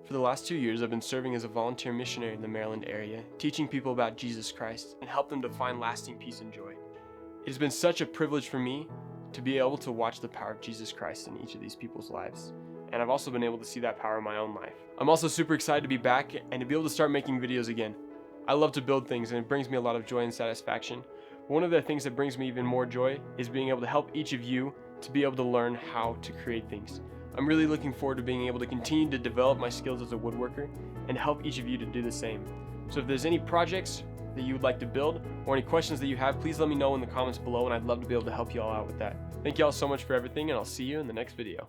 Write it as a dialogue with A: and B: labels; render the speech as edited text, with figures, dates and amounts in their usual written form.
A: For the last 2 years, I've been serving as a volunteer missionary in the Maryland area, teaching people about Jesus Christ and help them to find lasting peace and joy. It has been such a privilege for me to be able to watch the power of Jesus Christ in each of these people's lives. And I've also been able to see that power in my own life. I'm also super excited to be back and to be able to start making videos again. I love to build things and it brings me a lot of joy and satisfaction. One of the things that brings me even more joy is being able to help each of you to be able to learn how to create things. I'm really looking forward to being able to continue to develop my skills as a woodworker and help each of you to do the same. So if there's any projects that you would like to build or any questions that you have, please let me know in the comments below and I'd love to be able to help you all out with that. Thank you all so much for everything and I'll see you in the next video.